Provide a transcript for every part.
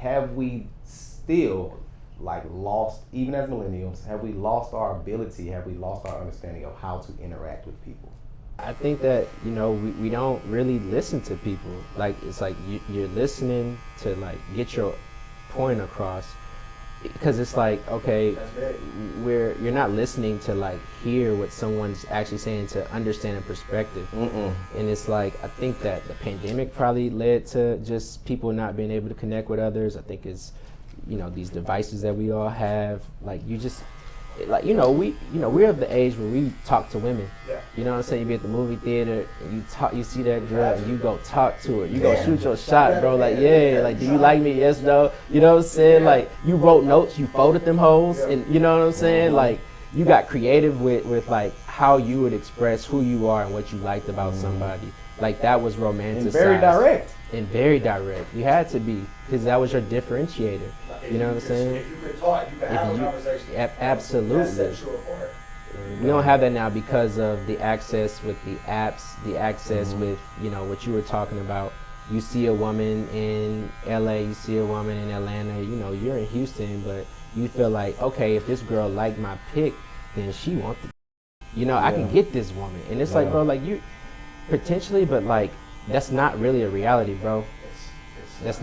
have we still like lost, even as millennials, have we lost our ability, have we lost our understanding of how to interact with people? I think that, you know, we don't really listen to people. Like, it's like you're listening to like get your point across, because it's like, okay, you're not listening to like hear what someone's actually saying, to understand a perspective. And it's like, I think that the pandemic probably led to just people not being able to connect with others. I think it's, you know, these devices that we all have, like you just, like, we're of the age where we talk to women. Yeah. You know what I'm saying? You be at the movie theater and you see that girl and you go talk to her. You go shoot your shot, bro. Like, yeah, like, do you like me? Yes, no. You know what I'm saying? Like, you wrote notes, you folded them hoes, and you know what I'm saying? Like, you got creative with like how you would express who you are and what you liked about somebody. Like, that was romanticized. And very direct. And very direct. You had to be, because that was your differentiator. You know what I'm saying? If you could talk, you could have a conversation. Absolutely. That sets you apart. We don't have that now because of the access with the apps, the access with, you know, what you were talking about. You see a woman in LA, you see a woman in Atlanta, you know, you're in Houston, but you feel like, okay, if this girl liked my pic, then she wants to, you know, I can get this woman. And it's like, bro, like, you potentially, but like, that's not really a reality, bro. That's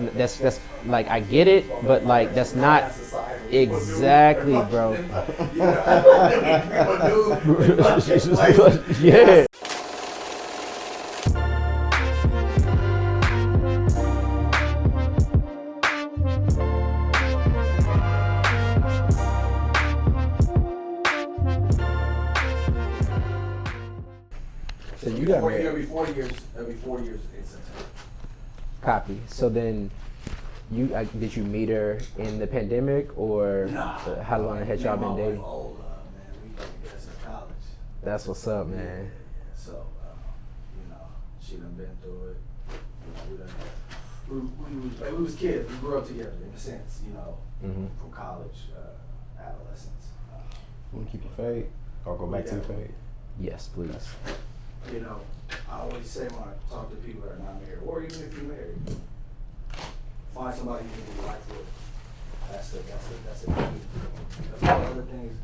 like, I get it, but like, that's not exactly, bro. Yeah. So you got every 4 years in September. Copy. So then, did you meet her in the pandemic, or how long had y'all been dating? Old, man, we together since college. That's what's up, man. Yeah. So, you know, she done been through it. You know, we was kids. We grew up together in a sense, you know, from college, adolescence. You want to keep your fade, or go back to your fade? Yes, please. You know, I always say when I talk to people that are not married, or even if you're married, find somebody you can do life with. That's a key. Because all other things,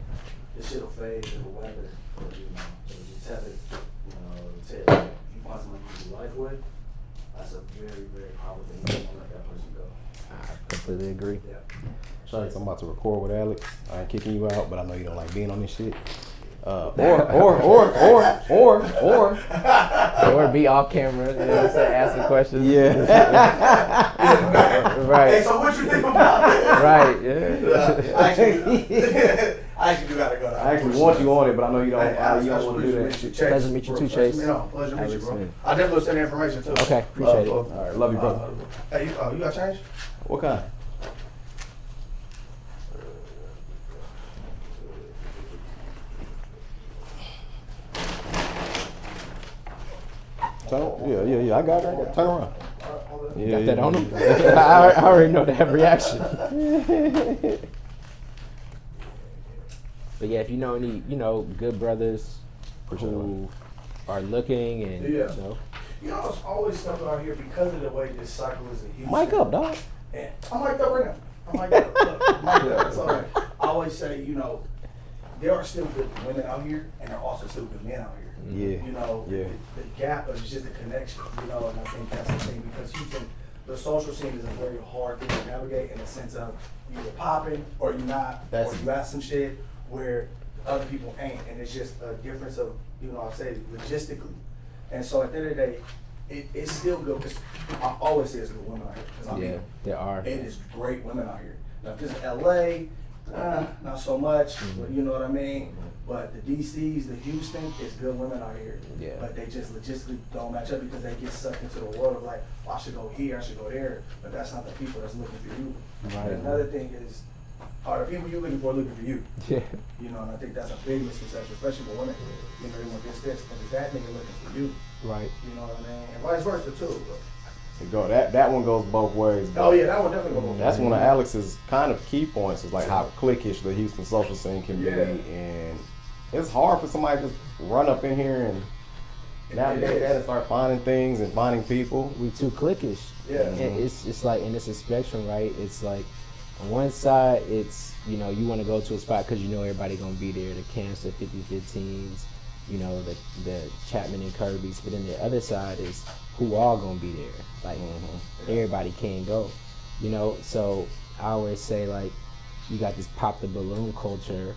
this shit'll fade, it'll weather, you know, it'll be tethered, you know, it'll tear. If you find somebody you can do life with, that's a very, very powerful thing. You don't let that person go. I completely agree. Yeah. Sharks, I'm about to record with Alex. I ain't kicking you out, but I know you don't like being on this shit. Or be off camera, you know what I'm saying, asking questions. Yeah. Right. Hey, so what you think about this? Right, yeah. I actually do gotta go. I actually want you on it, but I know you don't. You don't want to do that. Pleasure to meet you too, Chase. Pleasure to meet you, bro. I'll definitely send the information too. Okay, appreciate it. All right, love you, brother. Hey, you got change? What kind? Yeah. I got it. Turn around. Got that on him? I already know that reaction. But yeah, if you know any, you know, good brothers who are looking and, you know. You know, it's always stuff out here because of the way this cycle is in Houston. Mic up, dog. And I'm mic'd up right now. I'm mic'd up. Look, mic'd up. It's all right. I always say, you know, there are still good women out here, and there are also still good men out here. Yeah. You know, the gap is just the connection, you know, and I think that's the thing, because Houston, the social scene is a very hard thing to navigate in the sense of you're either popping or you're not, or you got some shit where other people ain't, and it's just a difference of, you know, I'll say logistically. And so at the end of the day, it's still good, because I always say it's good women out here. I mean, there are. It is great women out here. Now if this is LA, not so much, but you know what I mean? But the DCs, the Houston, it's good women out here. Yeah. But they just logistically don't match up because they get sucked into the world of like, well, I should go here, I should go there. But that's not the people that's looking for you. Right. And another thing is, are the people you're looking for looking for you? Yeah. You know, and I think that's a big misconception, especially for women. You know, they want this, and if that nigga looking for you. Right. You know what I mean? And vice versa too. But That one goes both ways. Oh yeah, that one definitely goes both ways. That's one of Alex's kind of key points, is like how cliquish the Houston social scene can be, and it's hard for somebody to just run up in here and navigate that and start finding things and finding people. We too cliquish. Yeah. And it's like, and it's a spectrum, right? It's like on one side, it's, you know, you want to go to a spot because you know everybody gonna be there. The camps, the 50-15s, you know, the Chapman and Kirby's. But then the other side is who all gonna be there. Like everybody can't go, you know. So I always say, like, you got this pop the balloon culture,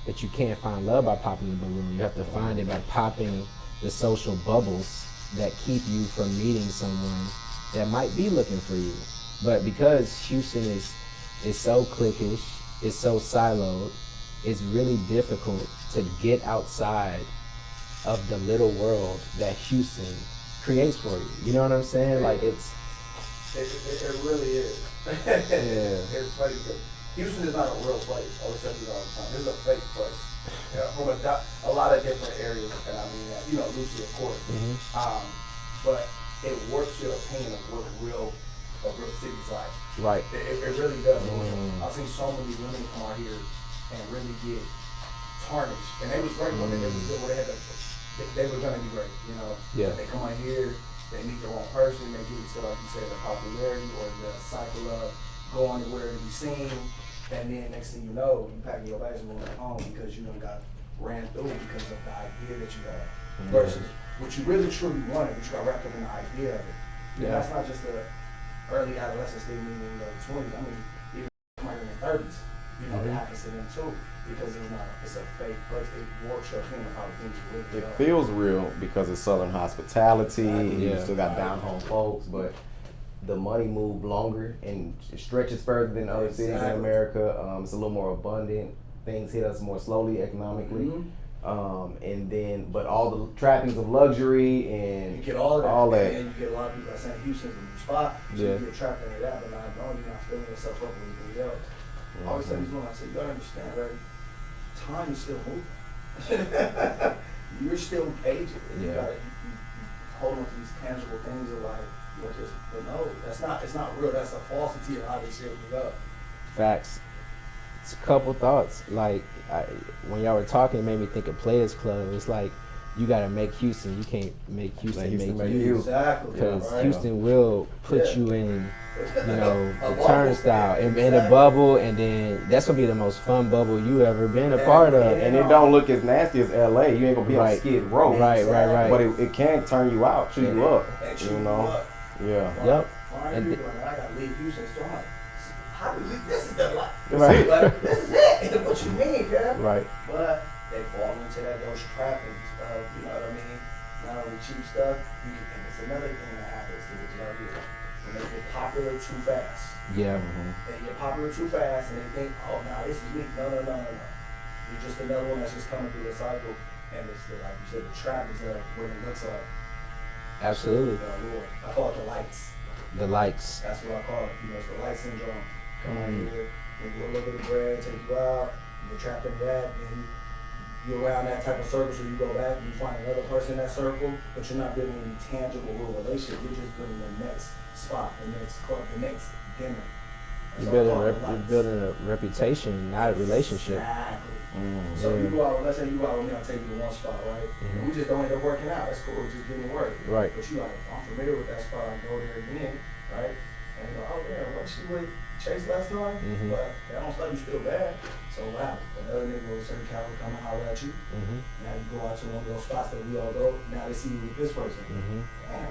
but you can't find love by popping the balloon. You have to find it by popping the social bubbles that keep you from meeting someone that might be looking for you. But because Houston is so cliquish, it's so siloed, it's really difficult to get outside of the little world that Houston creates for you. You know what I'm saying? Like It really is. Yeah. It's funny because Houston is not a real place. I always tell you all the time. It's a fake place. From a lot of different areas, and I mean, you know, loosely, of course. But it works your opinion of what a real city's like. Right. It really does. I've seen so many women come out here and really get tarnished, and they was great when they was good. When they were gonna be great, you know. Yeah. They come out here, they meet the wrong person, they get into, like you said, the popularity or the cycle of going where to be seen, and then next thing you know, you packing your bags and moving home because you done got ran through because of the idea that you had versus what you really truly wanted, but you got wrapped up in the idea of it. And that's not just the early adolescence thing, meaning the 20s. I mean, even in their 30s, you know, it happens to them too because it's a fake place. It warps your opinion of how things really It are. feels real because of Southern hospitality. Exactly. You still got down home folks, but the money moved longer and it stretches further than other cities in America. It's a little more abundant. Things hit us more slowly economically. And then, but all the trappings of luxury and you get all of that. that. And you get a lot of people that saying Houston's a new spot, so you get trapped into that, but not knowing you're not filling yourself up with anything else. I always tell these women, I say, you gotta understand, right? Time is still moving. You're still aging. You gotta you hold on to these tangible things of like, but no, it's not real. That's a falsity of how they shit it up. Facts. It's a couple thoughts. Like, when y'all were talking, it made me think of Players Club. It's like, you gotta make Houston. You can't make Houston make you. Exactly. Because Houston will put you in, you know, A the bubble. turnstile, in a bubble, and then that's gonna be the most fun bubble you ever been a part of. And it don't look as nasty as LA. You ain't gonna be on Skid Row. Right. But it can turn you out, chew you up. And chew You you know? up. Yeah. Yep. Why are And people like, I gotta leave Houston? So I'm like, how do we, this is the life. Right. Like, this is it. What you mean, man? Right. But they fall into those trappings of, you know what I mean? Not only cheap stuff, and it's another thing that happens to which right here. When they get popular too fast. Yeah. They get popular too fast and they think, oh, nah, this is me. No. You're just another one that's just coming through the cycle. And it's like you said, the trap is what it looks like. Absolutely. I call it the lights. The likes. That's what I call it. You know, it's the light syndrome. Come out here, they get a little bit of bread, take you out, you get trapped in that, and you're around that type of circle, so you go back, you find another person in that circle, but you're not building any tangible real relationship. You're just building the next spot, the next club, the next dinner. You're building a reputation, not a relationship. Exactly. So you go out, let's say you go out with me, I'll take you to one spot, right? And we just don't end up working out. That's cool, it just didn't work. Right. But you like, I'm familiar with that spot, I go there again, right? And you go, oh yeah, what she with Chase last time? But that don't stop you still bad. So what happened? Another nigga with a certain caliber come and holler at you. Now you go out to one of those spots that we all go, now they see you with this person. Damn,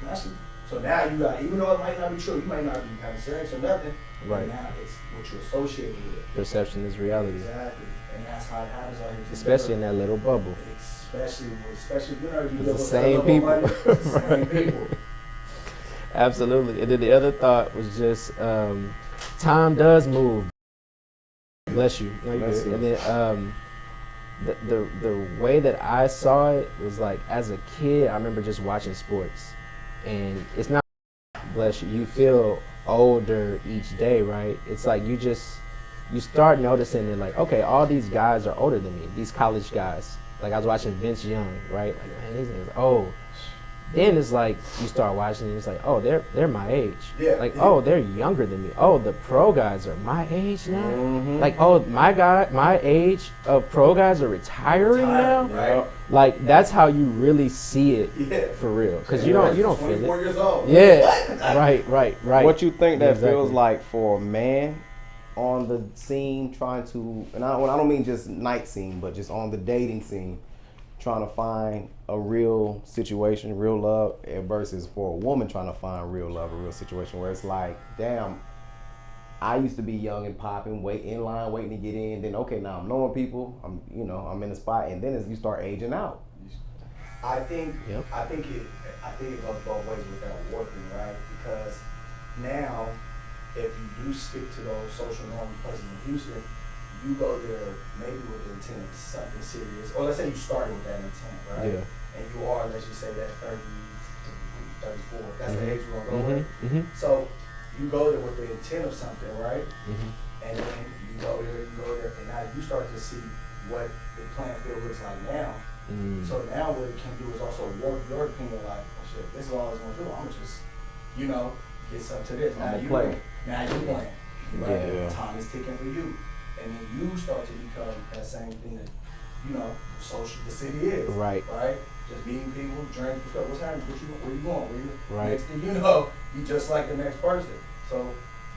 now she. So now you got, even though it might not be true, you might not be having sex or nothing. Right. Now it's what you're associated with. Perception is reality. Exactly. And that's how it happens out here. Especially in that little bubble. Especially you know, you It's the same people. It's the same people. Absolutely. And then the other thought was just time does move. Bless you. No, Bless you. And then the way that I saw it was like, as a kid, I remember just watching sports, and it's not, bless you, you feel older each day, right? It's like you start noticing that, like, okay, all these guys are older than me, these college guys. Like, I was watching Vince Young, right? Like, man, these niggas old. then it's like you start watching, and it's like, oh, they're my age. Yeah. Like, oh, they're younger than me. Oh, the pro guys are my age now. Mm-hmm. Like, oh, my age of pro guys are retiring now. Right. Like, that's how you really see it for real, because you don't feel 24 it. years old. Yeah. Right. What you think that Exactly. feels like for a man on the scene trying to, and I don't mean just night scene, but just on the dating scene, trying to find a real situation, real love, versus for a woman trying to find real love, a real situation where it's like, damn, I used to be young and popping, wait in line, waiting to get in. Then okay, now I'm knowing people, I'm in the spot, and then as you start aging out. I think Yep. I think it goes both ways with that working, right? Because now, if you do stick to those social norms places in Houston, you go there maybe with the intent of something serious, or let's say you started with that intent, right? Yeah. And you are, let's just say that 33, 34, that's the age we're gonna go with. Mm-hmm. So you go there with the intent of something, right? Mm-hmm. And then you go there, and now you start to see what the playing field looks like now. Mm. So now what it can do is also warp your opinion, like, oh shit, this is all I was gonna do. I'm gonna just, get something to this. Now I'ma you play. Now you playing. Right? Yeah. Time is ticking for you. And then you start to become that same thing that, the city is. Right. Right? Just meeting people, drinking, what's happening? Where you going? Right. Next thing you know, you just like the next person. So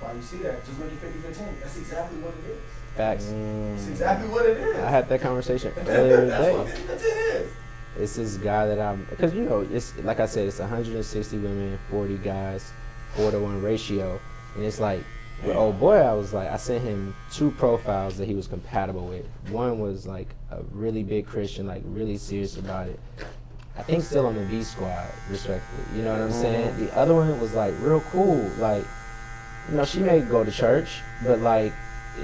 while you see that, just make it 50-15. That's exactly what it is. Facts. That's exactly what it is. I had that conversation earlier That's what today. 50-15 is. It's this guy that because it's like I said, it's 160 women, 40 guys, 4-to-1 ratio, and it's like, with old boy, I sent him 2 profiles that he was compatible with. One was like a really big Christian, like really serious about it. I think still on the B squad, respectfully. You know what I'm saying? The other one was like real cool, like, she may go to church, but like,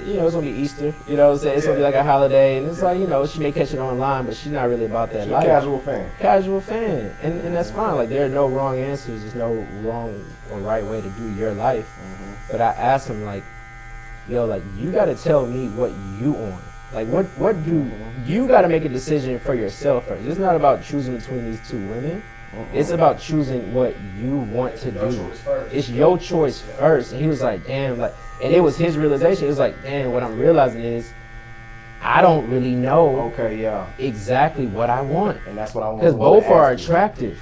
it's gonna be Easter. You know what I'm saying? It's gonna be like a holiday, and it's like, she may catch it online, but she's not really about that She's life. a casual fan. Casual fan, and that's fine. Like, there are no wrong answers. There's no wrong or right way to do your life. Mm-hmm. But I asked him, like, you gotta tell me what you on. Like, what do you gotta make a decision for yourself first? It's not about choosing between these 2 women. It's about choosing what you want to do. It's your choice first. And he was like, damn, like, and it was his realization. It was like, damn, what I'm realizing is I don't really know exactly what I want. And that's what I want. Because both are attractive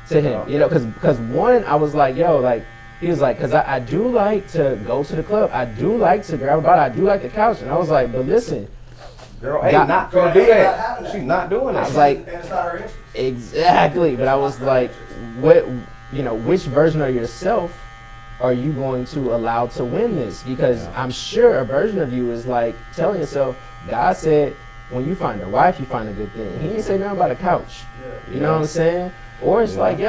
to him. Because one, I was like, he was like, because I do like to go to the club. I do like to grab a bottle. I do like the couch. And I was like, but listen. Girl, not gonna do that. She's not doing that. I was like, And it's not her interest. exactly. But I was like, which version of yourself are you going to allow to win this? Because I'm sure a version of you is like telling yourself, God said, when you find a wife, you find a good thing. He didn't say nothing about a couch. You know what I'm saying? Or it's like,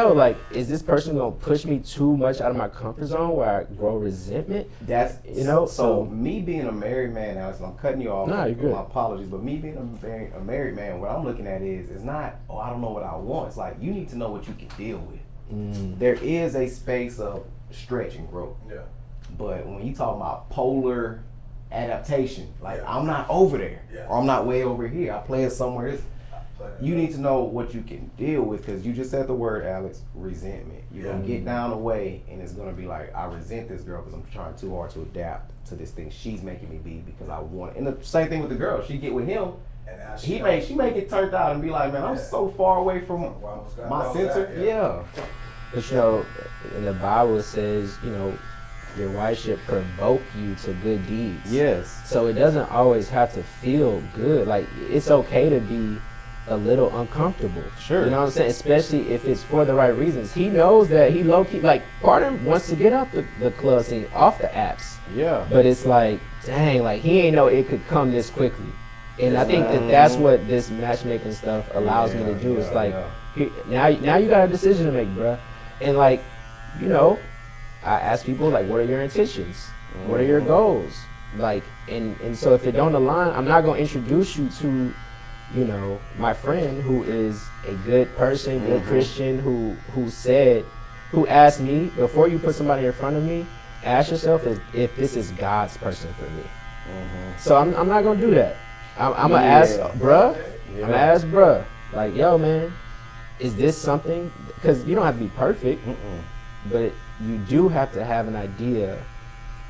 is this person gonna push me too much out of my comfort zone where I grow resentment? That's So me being a married man, Alex, I'm cutting you off. Nah, you're good. My apologies, but me being a married man, what I'm looking at is not, I don't know what I want. It's like, you need to know what you can deal with. There is a space of stretch and growth. Yeah. But when you talk about polar adaptation, like I'm not over there, or I'm not way over here. I play it somewhere. You need to know what you can deal with, because you just said the word, Alex, resentment. You're gonna get down the way, and it's gonna be like, I resent this girl because I'm trying too hard to adapt to this thing she's making me be because I want. And the same thing with the girl. She get with him. And She may get turned out and be like, man, I'm so far away from my center. But in the Bible it says, your wife should provoke you to good deeds. Yes. So it doesn't always have to feel good. Like, it's okay to be a little uncomfortable. Sure. You know what I'm saying? Especially if it's for the right reasons. He knows that he low-key, like, part of him wants to get off the club scene, off the apps. Yeah. But it's like, dang, like, he ain't know it could come this quickly. And I think that's what this matchmaking stuff allows me to do. It's like, now you got a decision to make, bruh. And like, I ask people, like, what are your intentions? What are your goals? Like, and so if it don't align, I'm not going to introduce you to, my friend who is a good person, good Christian, who asked me, before you put somebody in front of me, ask yourself if this is God's person for me. So I'm not going to do that. I'm going to ask, bruh. I'm going to ask, bruh, like, yo, man, is this something? Because you don't have to be perfect, but you do have to have an idea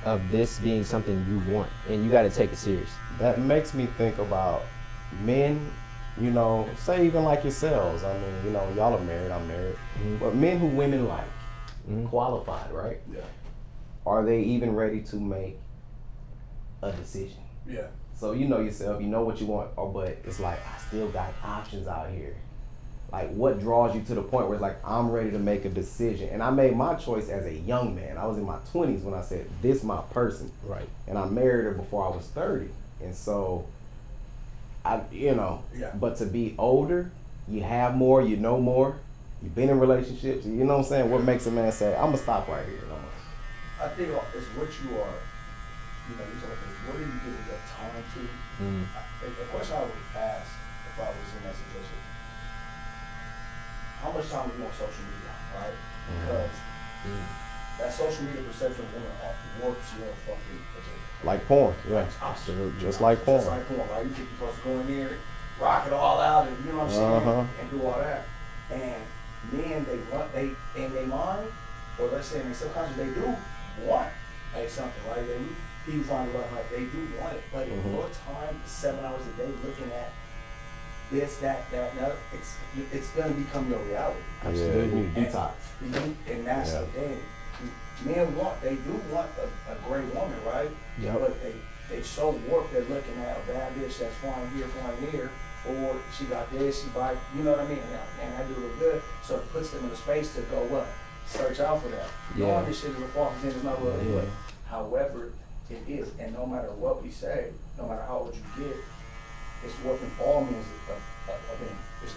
of this being something you want, and you got to take it serious. That makes me think about men, you know, say even like yourselves. I mean, you know, y'all are married, I'm married. But men who women like, qualified, right? Yeah. Are they even ready to make a decision? Yeah. So you know yourself, you know what you want, but it's like, I still got options out here. Like, what draws you to the point where it's like, I'm ready to make a decision? And I made my choice as a young man. I was in my 20s when I said, this my person. Right. And I married her before I was 30. And so, but to be older, you have more, you know more, you've been in relationships, you know what I'm saying? What makes a man say, I'm gonna stop right here? I think it's what you are, you know, you talk about what do you give your time to? The question I would ask if I was in that situation, how much time do you on social media, right? Because that social media perception of women warps your fucking agenda. Like porn, yeah. Absolutely. Just like porn. Just like porn, right? You think you're supposed to go in there, rock it all out, and you know what I'm saying, and do all that. And men, in their mind, or let's say in their subconscious, they do want something, right? People find it right, they do want it, but if your time is 7 hours a day looking at this, that, and other, it's gonna become your reality. Absolutely. Detox. And that's the thing. Men they do want a great woman, right? Yep. But they so warped, they're looking at a bad bitch that's flying here, or she got this, she buy, you know what I mean? And I do look good, so it puts them in a space to go what? Search out for that. Knowing this shit is a false thing, it's not what it is. However, it is, and no matter what we say, no matter how old you get, it's warping all men's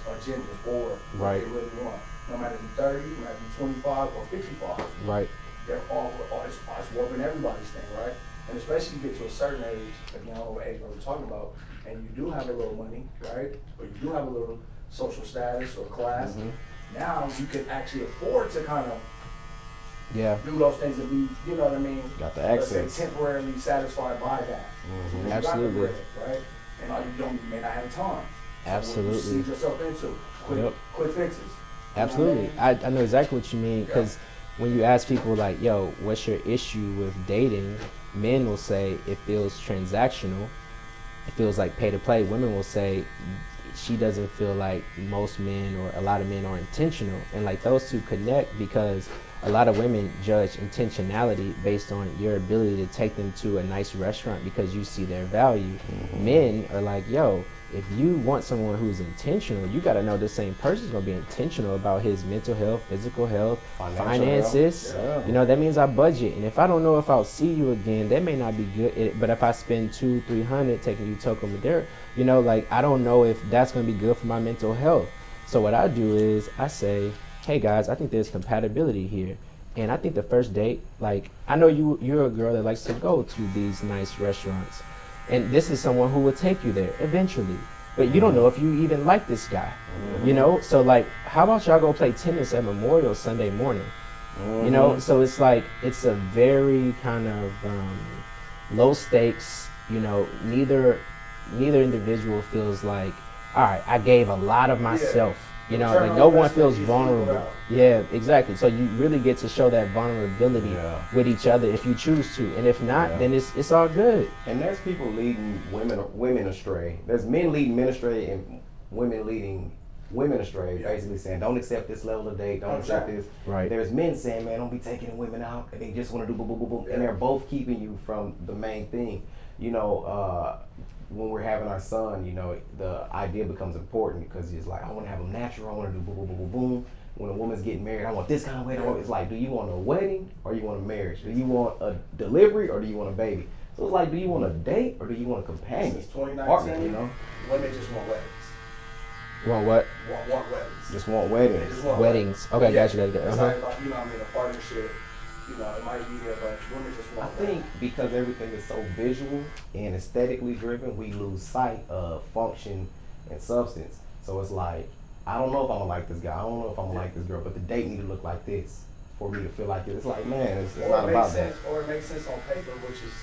agendas or what they really want. No matter if you're 30, no matter if you're 25 or 55. Right. They're it's warping everybody's thing, right? And especially you get to a certain age, again, I don't know what age we're talking about, and you do have a little money, right? Or you do have a little social status or class. Now you can actually afford to kind of do those things and be, you know what I mean? Got the access. Let's say temporarily satisfied by that. You Absolutely. got the bread, right? And all you may not have time. Absolutely. So what you seed yourself into. Quick fixes. Absolutely. I know exactly what you mean, because when you ask people like, yo, what's your issue with dating? Men will say it feels transactional. It feels like pay to play. Women will say she doesn't feel like most men or a lot of men are intentional. And like those two connect because a lot of women judge intentionality based on your ability to take them to a nice restaurant because you see their value. Men are like, yo, if you want someone who's intentional, you got to know the same person's going to be intentional about his mental health, physical health, finances. You know, that means I budget. And if I don't know if I'll see you again, that may not be good. But if I spend $200-300 taking you to Toco Madera, you know, like I don't know if that's going to be good for my mental health. So what I do is I say, hey guys, I think there's compatibility here. And I think the first date, like I know you're a girl that likes to go to these nice restaurants. And this is someone who will take you there eventually. But you don't know if you even like this guy, you know? So like, how about y'all go play tennis at Memorial Sunday morning? You know, so it's like, it's a very kind of low stakes, you know, neither individual feels like, all right, I gave a lot of myself. You know, like no one feels vulnerable. Yeah, exactly. So you really get to show that vulnerability with each other if you choose to, and if not, then it's all good. And there's people leading women astray. There's men leading men astray and women leading women astray, basically saying, don't accept this level of date, don't accept this. Right. There's men saying, man, don't be taking women out, and they just want to do boom, boom, boom, boom, and they're both keeping you from the main thing. You know, when we're having our son, you know, the idea becomes important because it's like, I want to have him natural, I want to do boom, boom, boom, boom, boom. When a woman's getting married, I want this kind of wedding. It's like, do you want a wedding or you want a marriage? Do you want a delivery or do you want a baby? So it's like, do you want a date or do you want a companion? Since 2019, partner, you know? Women just want weddings. Want what? Want weddings. Just want weddings. They just want weddings. Okay, gotcha. It's like, you know, I mean, a partnership. You know, it might be there, but women just want. I think because everything is so visual and aesthetically driven, we lose sight of function and substance. So it's like, I don't know if I'm gonna like this guy. I don't know if I'm gonna like this girl, but the date need to look like this for me to feel like it. It's like, man, it's not about that. Or it makes sense on paper, which is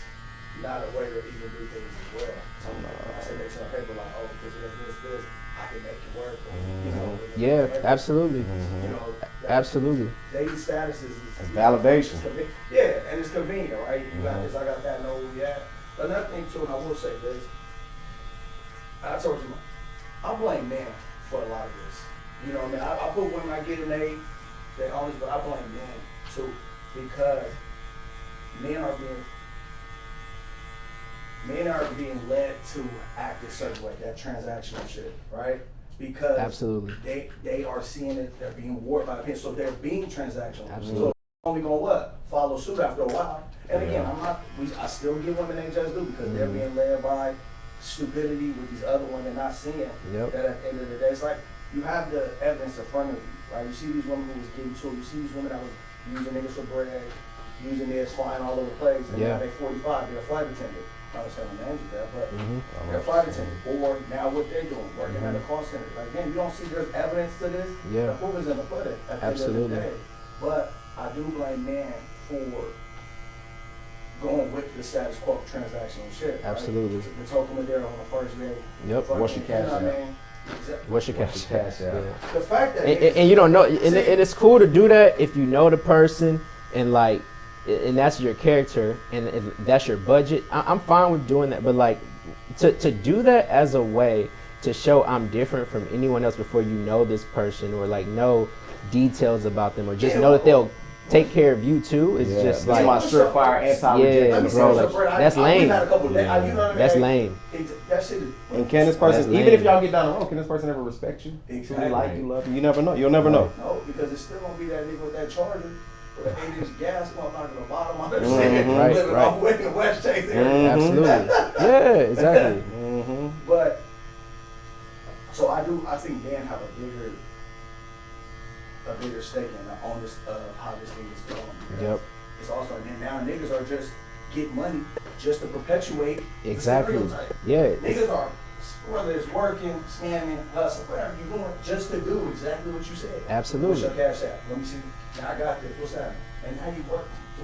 not a way to even do things as well. So I say makes sense on paper, like, oh, because it does this, I can make it work. You know, Yeah, absolutely. You know, Absolutely. dating status is validation. Yeah, and it's convenient, right? You got this, I got that, know where we at. Another thing too, and I will say this, I told you, I blame men for a lot of this. You know what I mean? I put women, I get in they always, but I blame men too, because men are being led to act a certain way, that transactional shit, right? Because absolutely they are seeing it, they're being warped by opinion, so they're being transactional. Absolutely. So only gonna what? Follow suit after a while. And again, I still give women they just do because they're being led by stupidity with these other women not seeing that at the end of the day, it's like you have the evidence in front of you, right? You see these women who was getting to, you see these women that was using niggas for bread, using this, flying all over the place, and now they're 45, they're a flight attendant. I was telling names of that, but they're a flight attendant. Or now what they're doing, working at a call center. Like, man, you don't see there's evidence to this? Yeah. The proof is in the pudding at the end of the day. But I do blame men for going with the status quo transactional shit. Absolutely. Right? The token Madeira on the first day. Yep. What's your cash out? What's your cash out? Yeah. The fact that and you don't know, and it's cool to do that if you know the person and like, and that's your character and that's your budget. I'm fine with doing that, but like to do that as a way to show I'm different from anyone else before you know this person or like know details about them or just know that they'll take care of you too. It's just like my surefire anti-rejection. Bro, like, that's lame. That's lame. That shit is. And can this person, even if y'all get down the road, can this person ever respect you? Exactly. Like you, love you? You never know. You'll never know. No, because it's still gonna be that nigga with that Charger. With an 8-inch gas pump out to the bottom of the shit, living off way in the West Chase area. Absolutely. Yeah, exactly. But so I think men have a bigger stake in on this how this thing is going. Yep. It's also and now niggas are just getting money just to perpetuate exactly. the stereotype. Yeah. Niggas are whether it's working, scamming, hustling, whatever you're doing, just to do exactly what you said. Absolutely. What's your cash app? Let me see. Now I got this. What's that? And now you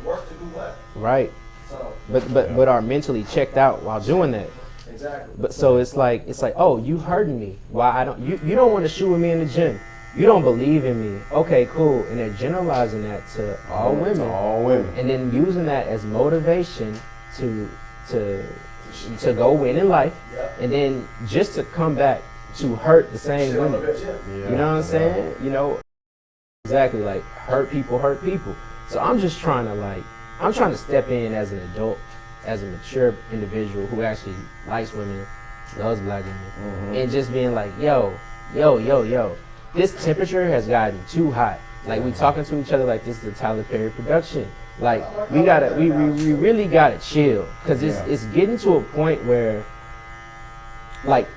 work to do what? Right. So. But are mentally checked out while doing that. Exactly. But so it's like oh, you hurting me. Why I don't you don't want to shoot with me in the gym. You don't believe in me. Okay, cool. And they're generalizing that to all women. All women. And then using that as motivation to go win in life. Yep. And then just to come back to hurt the same women. Yeah. You know what I'm saying? You know, exactly, like hurt people. So I'm just trying to step in as an adult, as a mature individual who actually likes women, loves black women, and just being like, yo, this temperature has gotten too hot. Like we talking to each other like this is a Tyler Perry production. Like we really gotta chill, cause it's getting to a point where, like,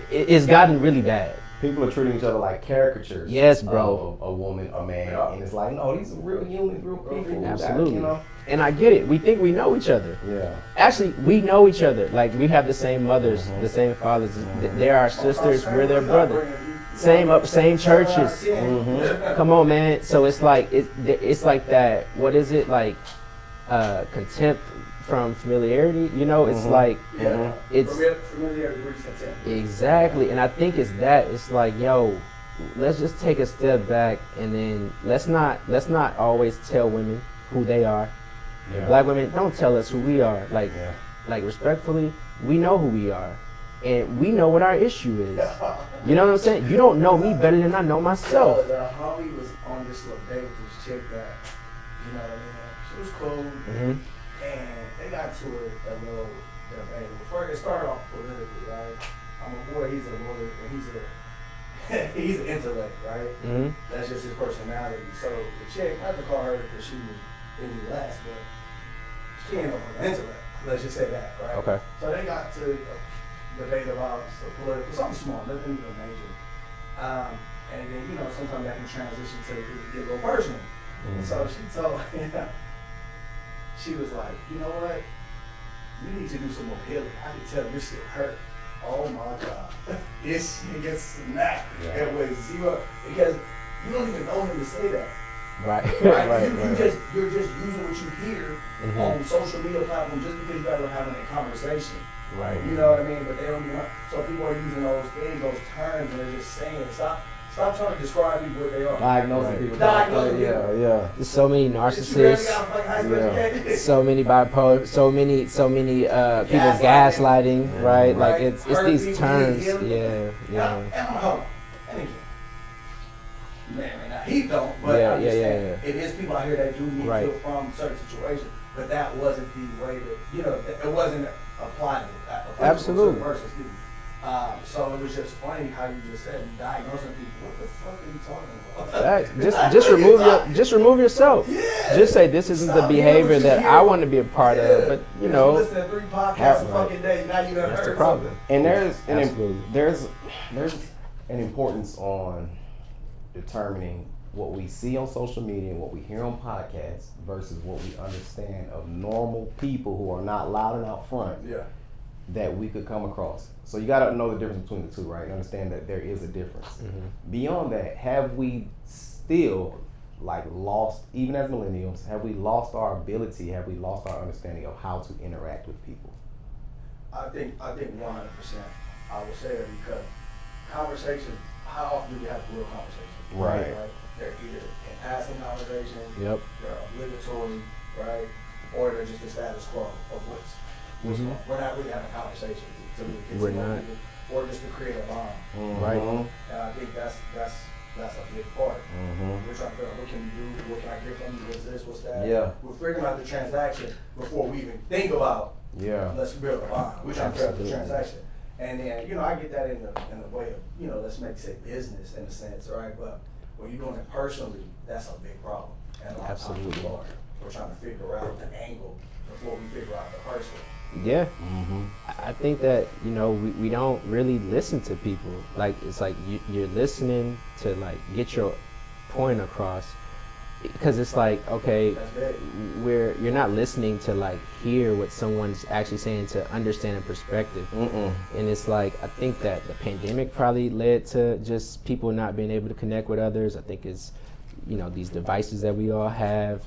it's gotten really bad. People are treating each other like caricatures. Yes, bro. A woman, a man, and it's like, no, these are real humans, real people. Absolutely. You know? And I get it. We think we know each other. Yeah. Actually, we know each other. Like we have the same mothers, the same fathers. They're our sisters. We're their brothers. Same churches. Come on, man. So it's like it's like that. What is it like? Contempt from familiarity. You know, it's like it's familiarity breeds contempt. Exactly. And I think it's that. It's like, yo, let's just take a step back and then let's not always tell women who they are. Yeah. Black women, don't tell us who we are. Like respectfully, we know who we are. And we know what our issue is. You know what I'm saying? You don't know me better than I know myself. The homie was on this little date with this chick that, you know what I mean? She was cool. And they got to a little debate. Before it started off politically, right? I'm a boy, he's a lawyer, and he's an intellect, right? That's just his personality. So the chick, not to call her because she was really less, but she ain't no intellect. Let's just say that, right? Okay. So they got to debate about something small, nothing even major. And then, you know, sometimes that can transition to get a little personal. So she told she was like, you know what? You need to do some more healing. I can tell your shit hurt. Oh my God. This nigga snapped. It was zero. Because you don't even know him to say that. Right. Right? Right. You're just using what you hear on social media platforms just because you guys are having a conversation. Right. You know what I mean? But they don't even know. So people are using those things, those terms, and they're just saying it. Stop trying to describe people what they are. Diagnosing people. Diagnosing Yeah, people. yeah. There's so many narcissists. So many bipolar. So many people gaslighting. Right. Like it's these terms. Yeah. And I'm hold on. And again, man, he don't. But I'm just saying, it is people out here that do need to from certain situations. But that wasn't the way that it wasn't applied. Absolutely. So it was just funny how you just said diagnosing people. What the fuck are you talking about? Just remove yourself. Yeah. Just say this isn't the behavior that I want to be a part of. But you know, listen to 3 podcasts a fucking day. Now you done that's heard the problem. And there's Absolutely. an importance on determining what we see on social media and what we hear on podcasts versus what we understand of normal people who are not loud and out front. Yeah. That we could come across. So you got to know the difference between the two, right? And understand that there is a difference. Beyond that, have we still lost, even as millennials, have we lost our ability, have we lost our understanding of how to interact with people? I think 100%. I will say that because conversations, how often do you have real conversations? Right. They're either in passing conversations, Yep. they're obligatory, right? Or they're just the status quo of what's going on. We're not really having conversations to really get to know people, or just to create a bond. Right. And I think that's a big part. We're trying to figure out what can we do, what can I get from you, what's this, what's that. Yeah. We're figuring out the transaction before we even think about let's build a bond. We're trying to figure out the transaction. And then, I get that in the way of, let's make say business in a sense, right? But when you're doing it personally, that's a big problem. And a lot of times we're trying to figure out the angle before we figure out the person. Yeah. I think that, we don't really listen to people. Like, it's like you're listening to, get your point across. Because it's like, okay, you're not listening to, hear what someone's actually saying to understand a perspective. And it's like, I think that the pandemic probably led to just people not being able to connect with others. I think it's, these devices that we all have.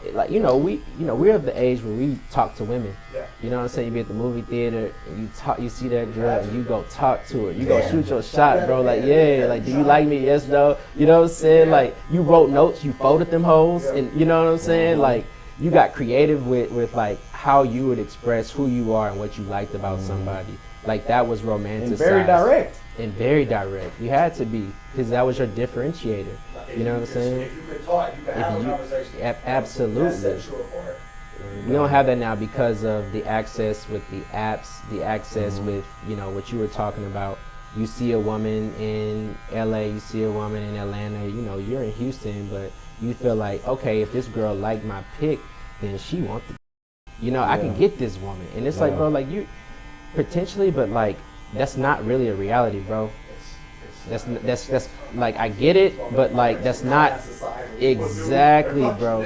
We're of the age where we talk to women. Yeah. You know what I'm saying? You be at the movie theater and you see that girl and you go talk to her. You go shoot your shot, bro. Do you like me? Yes, no. You know what I'm saying? You wrote notes, you folded them hoes, and you know what I'm saying? You got creative with how you would express who you are and what you liked about somebody. That was romanticized. And very direct. And very direct. You had to be, because that was your differentiator. You know what I'm saying? If you could talk, you could have a conversation. Absolutely. That sets you apart. We don't have that now because of the access with the apps, the access with, what you were talking about. You see a woman in LA, you see a woman in Atlanta, you're in Houston, but you feel like, okay, if this girl liked my pic, then she wants to, I can get this woman. And it's like, bro, you potentially, but that's not really a reality, bro. That's I get it, but that's not exactly, bro. I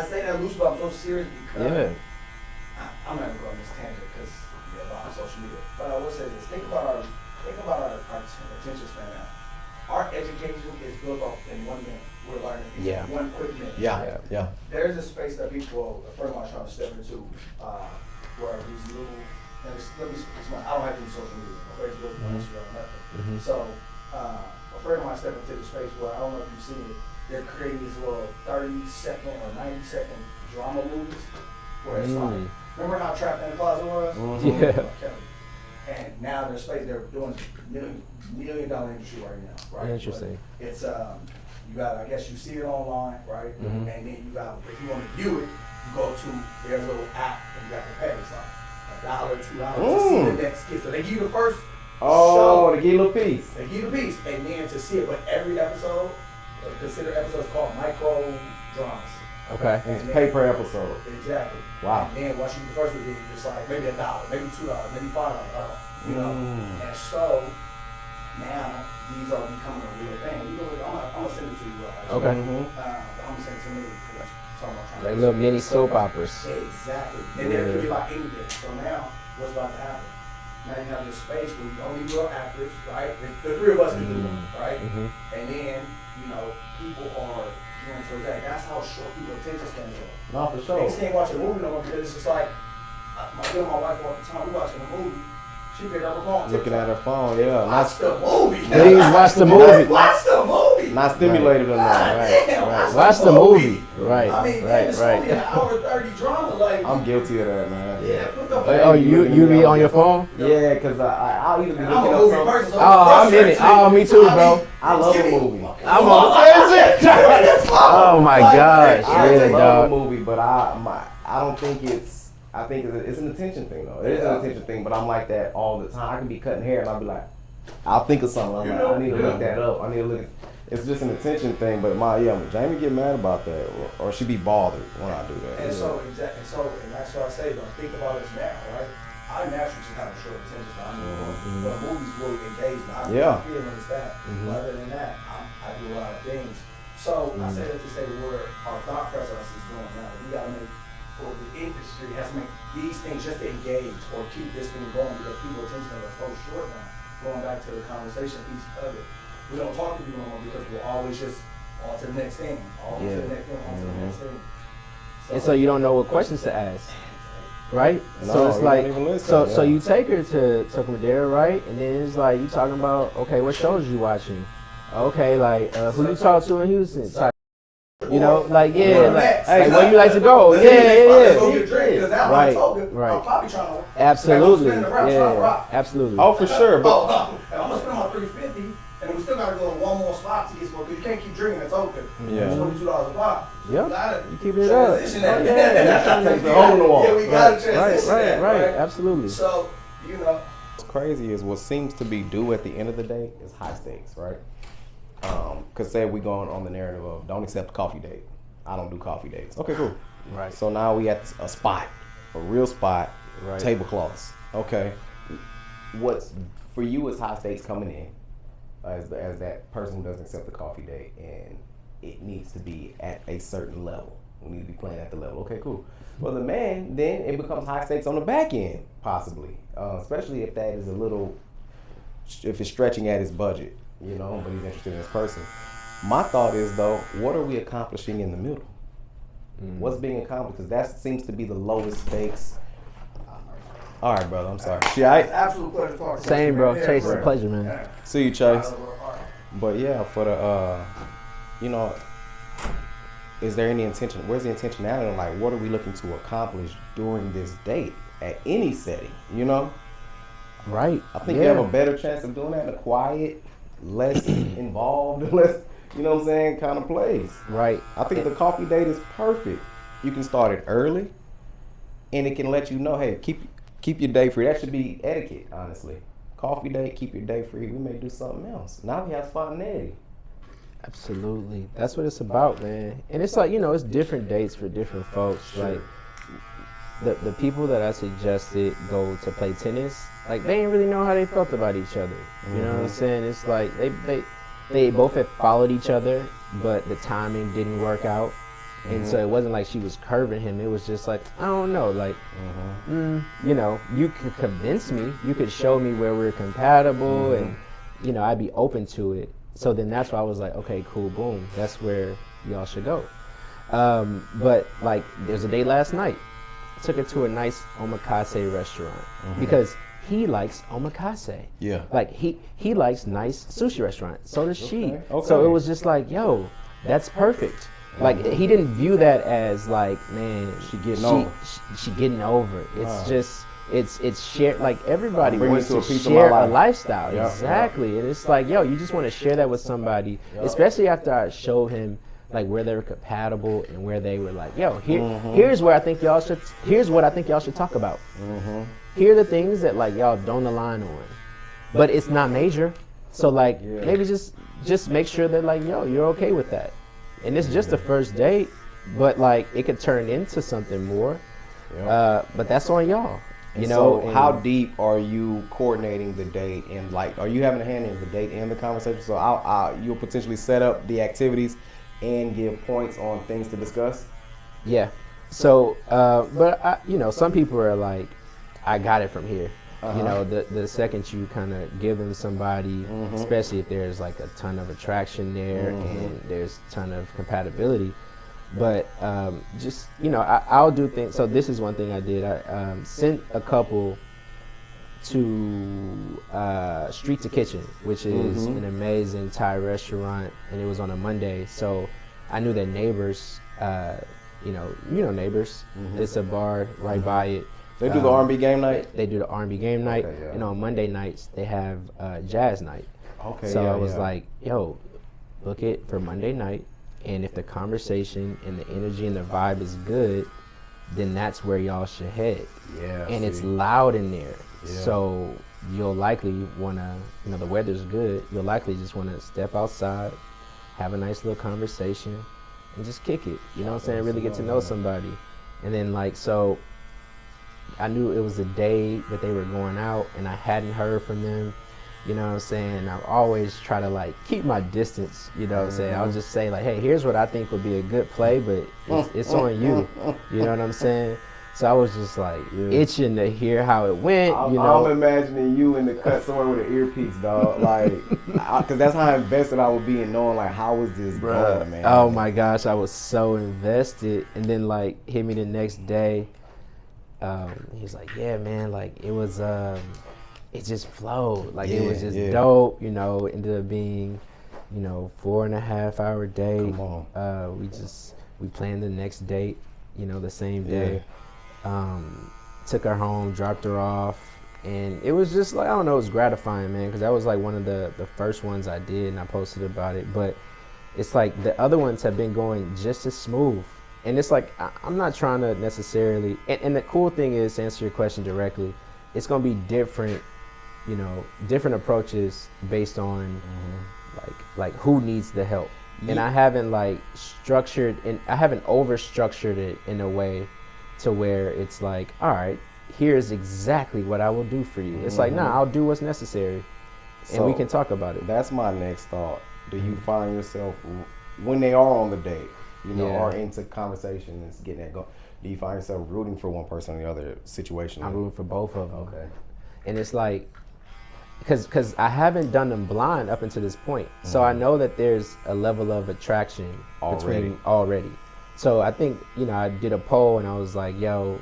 say that loose, but I'm so serious because I'm not gonna go on this tangent because about social media. But I will say this: think about our attention span now. Our education is built off in 1 minute. We're learning in 1 quick minute. Yeah. There's a space that people, a friend of mine, trying to step into, where these new. I don't have any social media, Facebook, Instagram, nothing. So, a friend of mine stepped into the space where I don't know if you've seen it. They're creating these little 30-second or 90-second drama movies where it's remember how Trapped in the Closet was? Yeah. And now their space, they're doing $1 million industry right now, right? Interesting. But it's you got, I guess you see it online, right? And then you got, if you want to view it, you go to their little app and you got to pay. It's like $1, $2 to see the next skit. So they give you the first show. They give you a little piece. They give you the piece, and then to see it. But every episode, consider episodes called micro dramas. Okay. And it's pay per episode. Exactly. Wow. And then once you get the first review, it's like maybe $1, maybe $2, maybe $5. You know. And so now these are becoming a real thing. I'm gonna send it to you. Okay. I'm gonna send it to me. Like little mini soap operas. Exactly. And then it could be about anything. So now, what's about to happen? Now you have this space where we only real actors, right? The three of us can do them, right? And then, you know, people are going towards that. That's how short people's attention spans are. No, for sure. Niggas can't watch a movie no more because it's just like, my wife all the time, we watching a movie. She picked up her phone. Looking at her phone, yeah. Watch the movie. Please watch the movie. Watch the movie. Not stimulated enough. Right. Damn, Watch the movie. Right. I mean, right. it's Right. only an hour 30 drama. Like, I'm guilty of that, man. yeah, put the Oh, you be on your phone? Yeah, because I'll either be I'm looking a up movie something. person. So Oh, I'm in it. Oh, me too, bro. I love a movie. I'm on. Oh my gosh. I Really, love a dog. movie, but I don't think I think it's an attention thing though. It is an attention thing, but I'm like that all the time. I can be cutting hair and I'll be like, I'll think of something. I'm like, I need to look that up. I need to look at. It's just an attention thing, but Jamie get mad about that, or she be bothered when I do that. And so that's what I say. But think about this now, right? I naturally just have a short attention span. But movies will engage me. I feel when it's that. But other than that, I do a lot of things. So I say that to say where our thought process is going now. We gotta make, or the industry has to make these things just to engage or keep this thing going because people's attention are so short now. Going back to the conversation piece of it. We don't talk to people no more because we're always just on to the next thing, on to the next thing, on to the next thing. And so you don't know what questions to ask, right? No, so it's you like, don't even listen, so you take her to Madera, right? And then it's like you talking about, okay, what shows you watching? Okay, like who you talk to in Houston? You know, like like where you like to go? Let's go get a drink because now Right, I'm talking. right. I'm probably trying to. Absolutely, Like, I'm spinning around, yeah, absolutely. Oh, for sure, but And I'm gonna spend my $350, and then we still gotta go to one more spot to get some more. Because you can't keep drinking. It's open. Yeah. $22 a pop. Yep. You keeping it up. Transition Yeah, that. take the hole in the wall. Yeah, we gotta transition that. right, absolutely. So, you know. what's crazy is what seems to be due at the end of the day is high stakes, right? Because say we going on the narrative of don't accept coffee date. I don't do coffee dates. Okay, cool. Right. So now we at a spot, a real spot, Right. tablecloths. Okay. What's for you is high stakes coming in as that person who doesn't accept the coffee date, and it needs to be at a certain level. We need to be playing at the level. Okay, cool. For the man, then it becomes high stakes on the back end, possibly, especially if that is if it's stretching at his budget, you know, but he's interested in this person. My thought is though, what are we accomplishing in the middle? What's being accomplished? Because that seems to be the lowest stakes. All right, brother. I'm sorry. Absolute pleasure talking. Same, bro. Yeah, Chase, it's a bro. pleasure, man. Yeah. See you, Chase. All right. But yeah, for the, you know, is there any intention? Where's the intentionality? Like, what are we looking to accomplish during this date at any setting? You know, Right. I think you have a better chance of doing that in a quiet, less involved, less, you know what I'm saying, kind of place. Right. I think the coffee date is perfect. You can start it early, and it can let you know, hey, keep your day free. That should be etiquette, honestly. Coffee date, keep your day free. We may do something else. Now we have spontaneity. Absolutely. That's what it's about, man. And it's like, you know, it's different dates for different folks. Sure. Like the people that I suggested go to play tennis, like they didn't really know how they felt about each other. You know what I'm saying? It's like they both had followed each other, but the timing didn't work out. And so it wasn't like she was curving him. It was just like, I don't know, like, you know, you could convince me, you could show me where we're compatible, and, you know, I'd be open to it. So then that's why I was like, okay, cool, boom, that's where y'all should go. But like, there's a day last night. Took her to a nice omakase restaurant because he likes omakase. Yeah. Like he likes nice sushi restaurants. So does she. Okay. So it was just like, yo, that's perfect. Like he didn't view that as like, man, She getting over. She getting over. It's just it's shared. Like everybody Bring wants you to to a piece of share my a life. lifestyle. Yeah, Exactly. And it's like, yo, you just want to share that with somebody, especially after I showed him like where they were compatible and where they were like, yo, here's where I think y'all should. Here's what I think y'all should talk about. Here are the things that like y'all don't align on, but it's not major. So like maybe just make sure that like, yo, you're okay with that. And it's just the first date, but like it could turn into something more. But that's on y'all. You know. So how deep are you coordinating the date, and like, are you having a hand in the date and the conversation? So you'll potentially set up the activities and give points on things to discuss. Yeah. So, but you know, some people are like, I got it from here. You know, the second you kind of give them somebody, especially if there's like a ton of attraction there and there's a ton of compatibility. But just, you know, I'll do things. So this is one thing I did. I sent a couple to Street to Kitchen, which is an amazing Thai restaurant, and it was on a Monday. So I knew that Neighbors, you know Neighbors. It's a bar right by it. They do the R&B game night? They do the R&B game night, Okay, yeah. and on Monday nights they have jazz night. Okay, so yeah, I was yeah. like, yo, book it for Monday night, and if the conversation and the energy and the vibe is good, then that's where y'all should head. Yeah. And it's loud in there, Yeah. so you'll likely wanna, you know, the weather's good, you'll likely just wanna step outside, have a nice little conversation, and just kick it. You know what I'm saying? Really get to know somebody. And then like, so I knew it was the day that they were going out, and I hadn't heard from them. You know what I'm saying? I always try to like keep my distance. You know what I'm saying? I'll just say like, hey, here's what I think would be a good play, but it's on you. You know what I'm saying? So I was just like itching to hear how it went. I'm, you know, I'm imagining you in the cut somewhere with an earpiece, dog. Like, because that's how invested I would be in knowing like how is this going, man. Oh my gosh, I was so invested. And then like hit me the next day. He's like, yeah, man, like it was, it just flowed. Like it was just dope, you know, ended up being, you know, 4.5 hour day. Come on. We planned the next date, you know, the same day. Took her home, dropped her off, and it was just like, I don't know, it was gratifying, man, because that was like one of the first ones I did, and I posted about it. But it's like the other ones have been going just as smooth. And it's like, I'm not trying to necessarily, and the cool thing is, to answer your question directly, it's going to be different, you know, different approaches based on like who needs the help. And I haven't like structured, and I haven't over structured it in a way to where it's like, all right, here's exactly what I will do for you. It's like, nah, I'll do what's necessary, and we can talk about it. That's my next thought. Do you find yourself, when they are on the date, you know, are into conversation and getting that going, do you find yourself rooting for one person or the other situation? I'm rooting for both of them. Okay. And it's like, because I haven't done them blind up until this point. So I know that there's a level of attraction between already. So I think, you know, I did a poll and I was like, yo,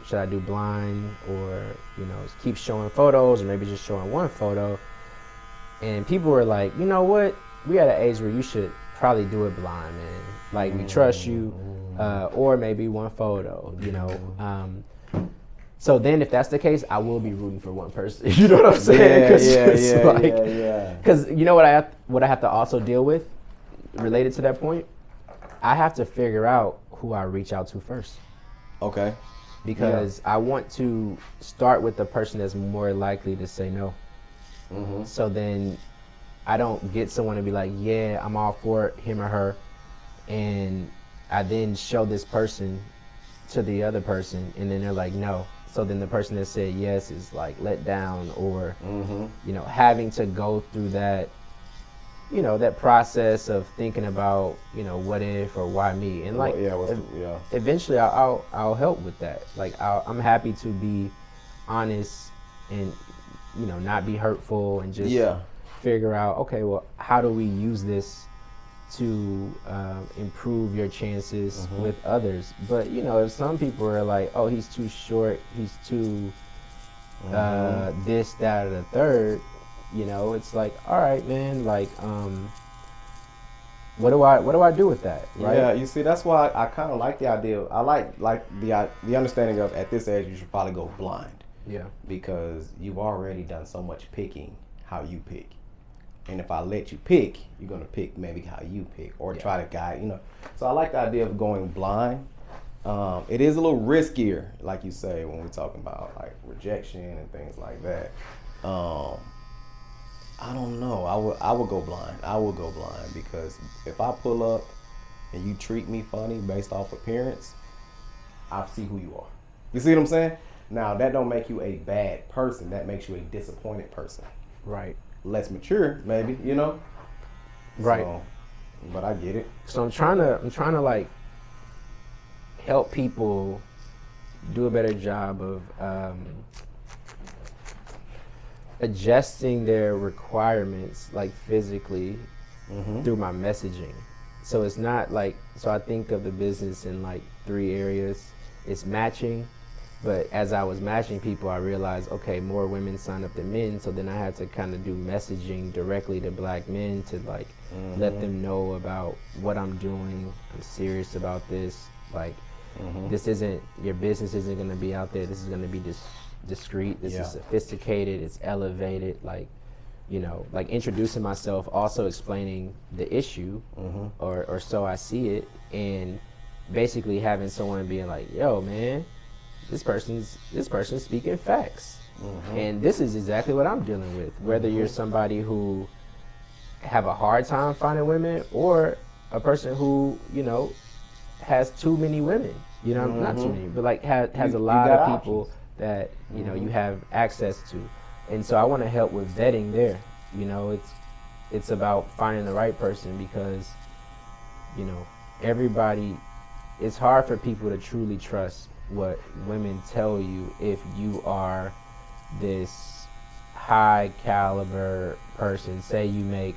should I do blind or, you know, keep showing photos or maybe just showing one photo? And people were like, you know what? We at an age where you should probably do it blind, man. Like, we trust you, or maybe one photo, you know. So then if that's the case, I will be rooting for one person. You know what I'm saying? Because you know what I have to also deal with related to that point? I have to figure out who I reach out to first. Okay. Because I want to start with the person that's more likely to say no. So then I don't get someone to be like, yeah, I'm all for him or her, and I then show this person to the other person, and then they're like, no. So then the person that said yes is like let down, or you know, having to go through that, you know, that process of thinking about, you know, what if or why me, and like eventually I'll help with that. Like I'm happy to be honest and, you know, not be hurtful and just figure out, okay, well, how do we use this to improve your chances with others? But, you know, if some people are like, oh, he's too short, he's too this, that, or the third, you know, it's like, all right, man, like, what do I do with that, right? Yeah, you see, that's why I kind of like the idea. I like the understanding of, at this age, you should probably go blind. Yeah. Because you've already done so much picking how you pick. And if I let you pick, you're going to pick maybe how you pick or try to guide, you know. So I like the idea of going blind. It is a little riskier, like you say, when we're talking about like rejection and things like that. I don't know. I would go blind. I would go blind because if I pull up and you treat me funny based off appearance, I see who you are. You see what I'm saying? Now, that don't make you a bad person. That makes you a disappointed person. Right. Less mature, maybe, you know? Right. So, but I get it. So I'm trying to like help people do a better job of adjusting their requirements like physically through my messaging. So it's not like, so I think of the business in like 3 areas. It's matching, but as I was matching people, I realized, okay, more women sign up than men, so then I had to kind of do messaging directly to black men to like let them know about what I'm doing. I'm serious about this. Like, this isn't, your business isn't going to be out there. This is going to be discreet. This is sophisticated. It's elevated. Like, you know, like introducing myself, also explaining the issue, or so I see it, and basically having someone being like, yo, man, this person's speaking facts. And this is exactly what I'm dealing with. Whether you're somebody who have a hard time finding women, or a person who, you know, has too many women, you know, not too many, but like has a lot of people that, you know, you have access to. And so I want to help with vetting there. You know, it's about finding the right person, because, you know, everybody, it's hard for people to truly trust what women tell you if you are this high caliber person. Say you make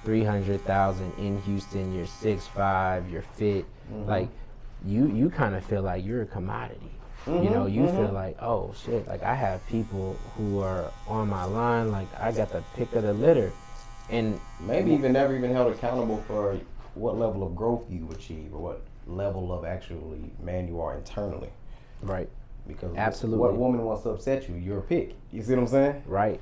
$300,000 in Houston, you're 6'5", you're fit, like you kind of feel like you're a commodity. You know, you feel like, oh shit, like I have people who are on my line, like I got the pick of the litter. And maybe even never even held accountable for what level of growth you achieve, or what level of actually man you are internally. Right. Because absolutely, what woman wants to upset you, you're a pick. You see what I'm saying? Right.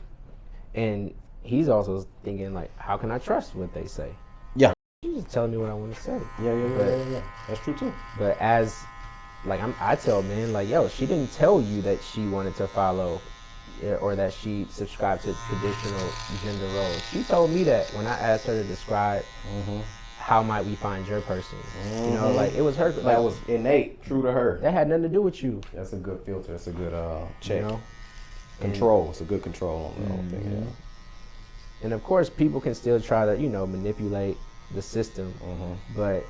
And he's also thinking like, how can I trust what they say? Yeah. She's just telling me what I want to say. Yeah. That's true too. But as like I tell men, like, yo, she didn't tell you that she wanted to follow or that she subscribed to traditional gender roles. She told me that when I asked her to describe how might we find your person. You know, like it was her. That was innate, true to her. That had nothing to do with you. That's a good filter. That's a good check. You know? Control. It's a good control on the whole thing. Yeah. And of course, people can still try to, you know, manipulate the system. But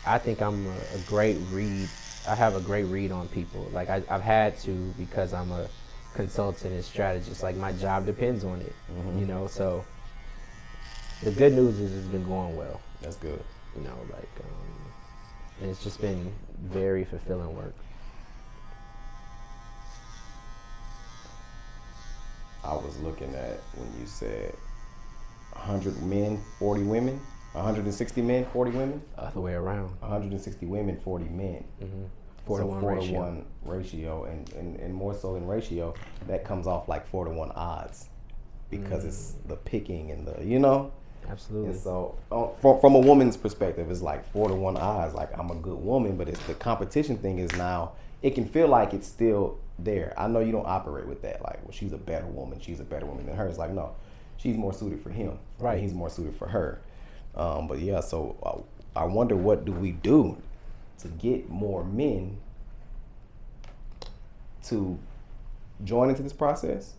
I think I'm a great read. I have a great read on people. Like I've had to, because I'm a consultant and strategist. Like my job depends on it. You know, so the good news is it's been going well. That's good. You know, like, and it's just been very fulfilling work. I was looking at when you said 100 men, 40 women, 160 men, 40 women? Other way around. 160 women, 40 men. 4 to 1 ratio. 4-to-1 ratio, and more so in ratio, that comes off like 4-to-1 odds, because it's the picking and the, you know? Absolutely. And so from a woman's perspective, it's like 4-to-1 odds, like I'm a good woman, but it's the competition thing is now, it can feel like it's still there. I know you don't operate with that, like, well, she's a better woman than her. It's like, no, she's more suited for him. Right. He's more suited for her. But yeah, so I wonder, what do we do to get more men to join into this process?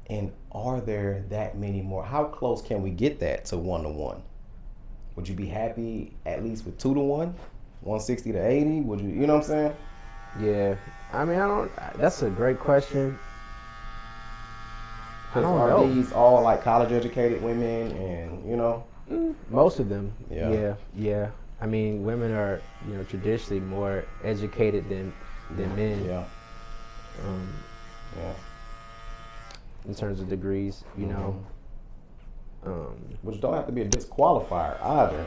And are there that many more? How close can we get that to 1-to-1? Would you be happy at least with 2-to-1, 160 to 80? Would you? You know what I'm saying? Yeah. I mean, that's a great question. I don't are know. These all like college educated women, and you know? Most of them. Yeah. I mean, women are, you know, traditionally more educated than men. Yeah. In terms of degrees, you know. Which don't have to be a disqualifier either.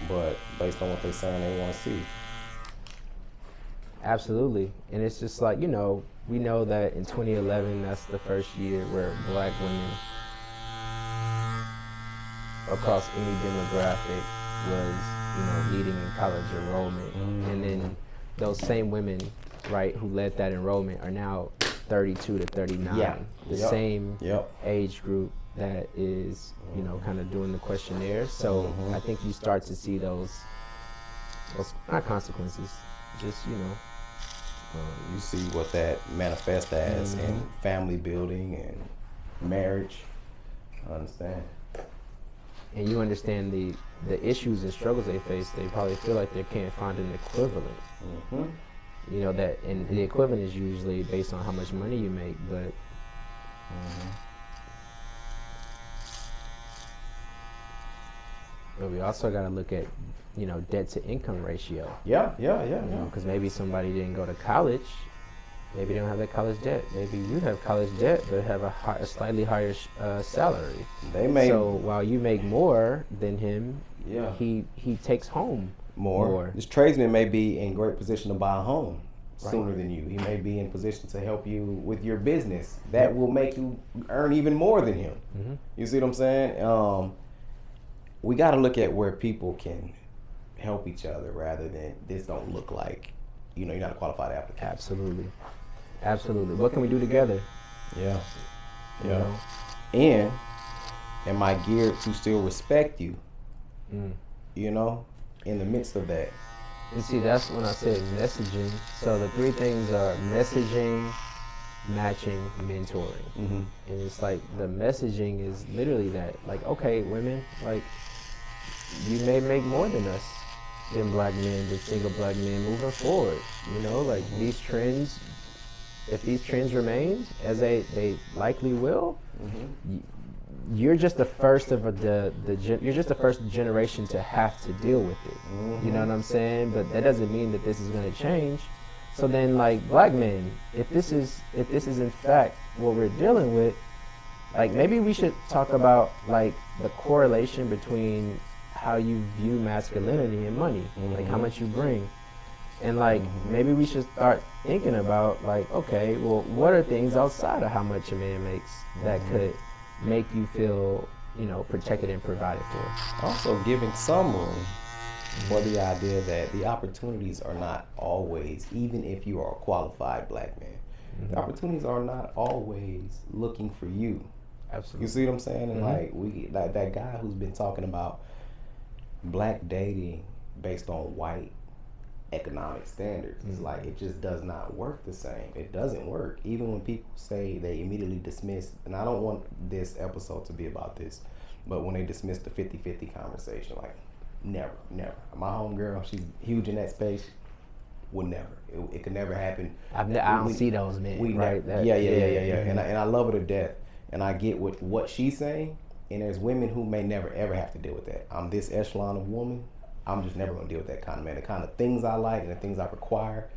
But based on what they're saying they want to see. Absolutely. And it's just like, you know, we know that in 2011, that's the first year where black women across any demographic was, you know, leading in college enrollment. And then those same women, right, who led that enrollment are now 32 to 39. The same age group that is, you know, kind of doing the questionnaire. So I think you start to see those not consequences, just, you know. You see what that manifests as in family building and marriage. I understand. And you understand the issues and struggles they face. They probably feel like they can't find an equivalent. You know, that, and the equivalent is usually based on how much money you make, but But we also got to look at, debt to income ratio. Yeah. Because maybe somebody didn't go to college. Maybe they don't have that college debt. Maybe you have college debt, but have a slightly higher salary. So while you make more than him, he takes home more. This tradesman may be in great position to buy a home sooner than you. He may be in position to help you with your business. That will make you earn even more than him. Mm-hmm. You see what I'm saying? We got to look at where people can help each other rather than this don't look like, you're not a qualified applicant. Absolutely. What can we do together? Yeah. And am I geared to still respect you? In the midst of that. And see, that's when I said messaging. So the three things are messaging, matching, mentoring. Mm-hmm. And it's like the messaging is literally that. Like, okay, women, like, you may make more than us, than black men, than single black men moving forward. Like these trends, if these trends remain, as they likely will, you're just the first of you're just the first generation to have to deal with it. Mm-hmm. You know what I'm saying? But that doesn't mean that this is going to change. So then, like, black men, if this is in fact what we're dealing with, like, maybe we should talk about like the correlation between how you view masculinity and money, like how much you bring. And like, maybe we should start thinking about like, okay, well, what are things outside of how much a man makes that could make you feel, protected and provided for? Also giving some room for the idea that the opportunities are not always, even if you are a qualified black man, the opportunities are not always looking for you. Absolutely. You see what I'm saying? And like that guy who's been talking about black dating based on white economic standards. It's like, it just does not work the same. It doesn't work. Even when people say, they immediately dismiss, and I don't want this episode to be about this, but when they dismiss the 50-50 conversation, like, never. My homegirl, she's huge in that space, would never. It could never happen. I don't see those men. Right? Yeah. And I love her to death. And I get what she's saying, and there's women who may never ever have to deal with that. I'm this echelon of woman. I'm just never gonna deal with that kind of man. The kind of things I like and the things I require,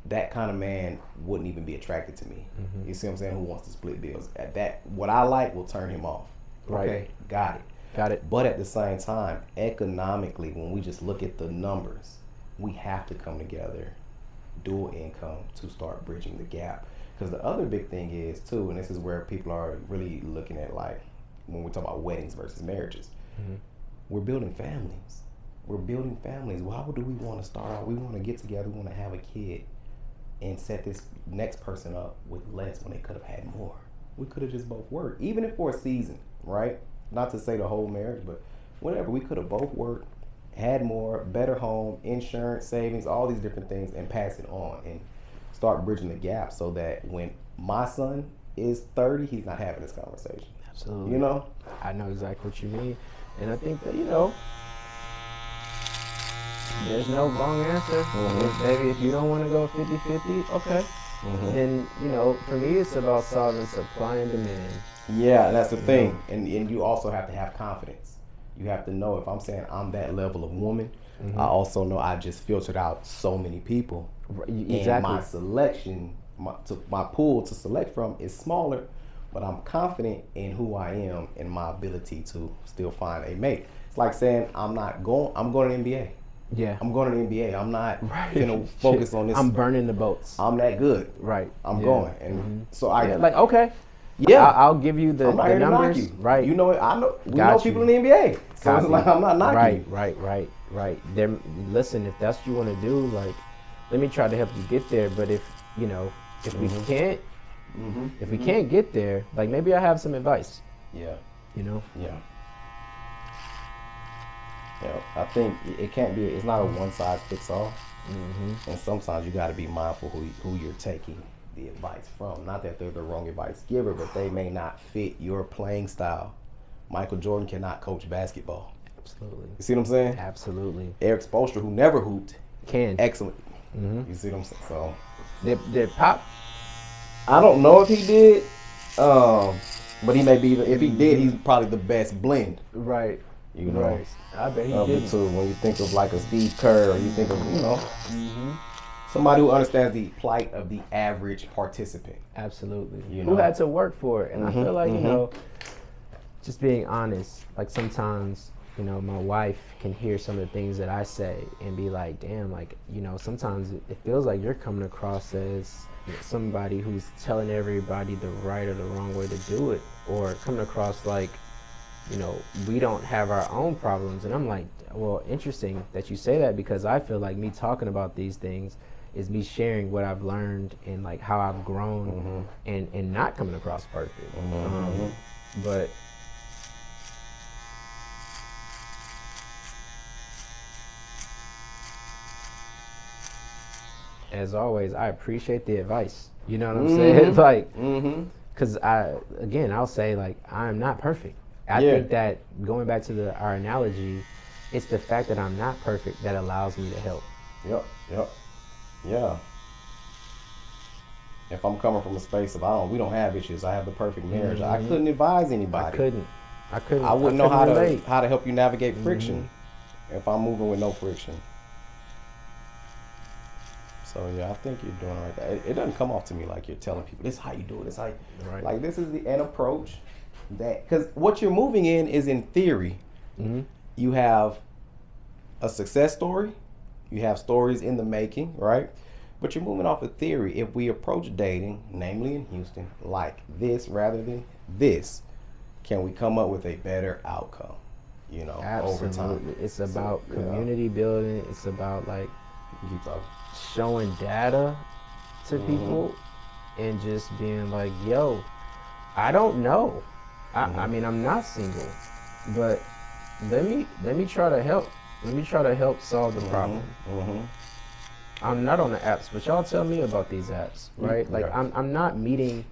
that kind of man wouldn't even be attracted to me. You see what I'm saying? Who wants to split bills? At that, what I like will turn him off. Right. Okay, got it. But at the same time, economically, when we just look at the numbers, we have to come together, dual income, to start bridging the gap. Because the other big thing is too, and this is where people are really looking at, like, when we talk about weddings versus marriages, we're building families. Why do we want to start out? We want to get together, we want to have a kid and set this next person up with less when they could have had more. We could have just both worked, even if for a season, right? Not to say the whole marriage, but whatever. We could have both worked, had more, better home, insurance, savings, all these different things, and pass it on and start bridging the gap so that when my son is 30, he's not having this conversation. Absolutely. I know exactly what you mean. And I think that, there's no wrong answer. Maybe if you don't want to go 50-50, okay. Then, for me, it's about solving supply and demand. Yeah, that's the thing. And you also have to have confidence. You have to know, if I'm saying I'm that level of woman, I also know I just filtered out so many people. Exactly. And my selection, my pool to select from is smaller, but I'm confident in who I am and my ability to still find a mate. It's like saying I'm going to the NBA. Yeah. I'm going to the NBA. I'm not going to focus on this. I'm burning the boats. I'm that good. Right. I'm going. And so I like, okay. Yeah. I'll give you the numbers. You. Right. We know people in the NBA. So it's like, I'm not knocking you. Right. Listen, if that's what you want to do, like, let me try to help you get there. But if we can't, if we can't get there, like, maybe I have some advice. Yeah. Yeah. I think it can't be. It's not a one size fits all. And sometimes you got to be mindful who you're taking the advice from. Not that they're the wrong advice giver, but they may not fit your playing style. Michael Jordan cannot coach basketball. Absolutely. You see what I'm saying? Absolutely. Eric Spoelstra, who never hooped, can. Excellent. You see what I'm saying? So did Pop? I don't know if he did, but he may be. If he did, he's probably the best blend. Right. You know, right. I bet he of did. the two. When you think of like a Steve Kerr, or you think of somebody who understands the plight of the average participant. Absolutely. You Who know? had to work for it. And I feel like, you know, just being honest, like sometimes, you know, my wife can hear some of the things that I say and be like, damn, like, you know, sometimes it feels like you're coming across as somebody who's telling everybody the right or the wrong way to do it, or coming across like, you know, we don't have our own problems. And I'm like, well, interesting that you say that, because I feel like me talking about these things is me sharing what I've learned and like how I've grown and not coming across perfect. But as always, I appreciate the advice. You know what I'm saying? Like, because I'll say, like, I'm not perfect. I think that going back to our analogy, it's the fact that I'm not perfect that allows me to help. Yeah. If I'm coming from a space of we don't have issues, I have the perfect marriage, I couldn't advise anybody. I couldn't. I wouldn't know how relate. to help you navigate friction if I'm moving with no friction. So yeah, I think you're doing right there. It doesn't come off to me like you're telling people this is how you do it. This is how you, like this is an approach that, because what you're moving in is in theory. You have a success story, you have stories in the making, right? But you're moving off of theory. If we approach dating, namely in Houston, like this rather than this, can we come up with a better outcome? You know, over time. It's about community building. It's about like keep talking. Showing data to people and just being like, yo, I don't know. I mean, I'm not single, but let me try to help. Let me try to help solve the problem. I'm not on the apps, but y'all tell me about these apps, right? Like, I'm not meeting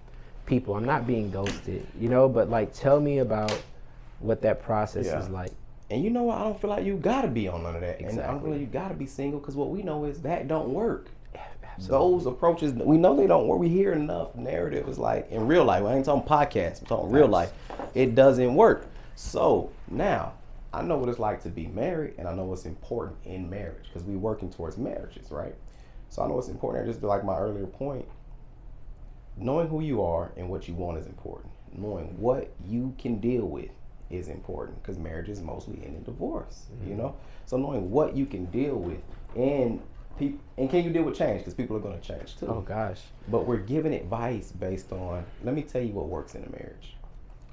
people. I'm not being ghosted, you know, but like, tell me about what that process is like. And you know what? I don't feel like you gotta be on none of that. Exactly. And I don't feel like you gotta be single, because what we know is that don't work. Those approaches, we know they don't work. We hear enough narratives like in real life. I ain't talking podcasts. I'm talking real life. It doesn't work. So now I know what it's like to be married, and I know what's important in marriage, because we're working towards marriages, right? So I know what's important. Just like my earlier point, knowing who you are and what you want is important. Knowing what you can deal with is important, because marriage is mostly in a divorce, you know? So knowing what you can deal with, and can you deal with change, because people are going to change too. Oh gosh. But we're giving advice based on, let me tell you what works in a marriage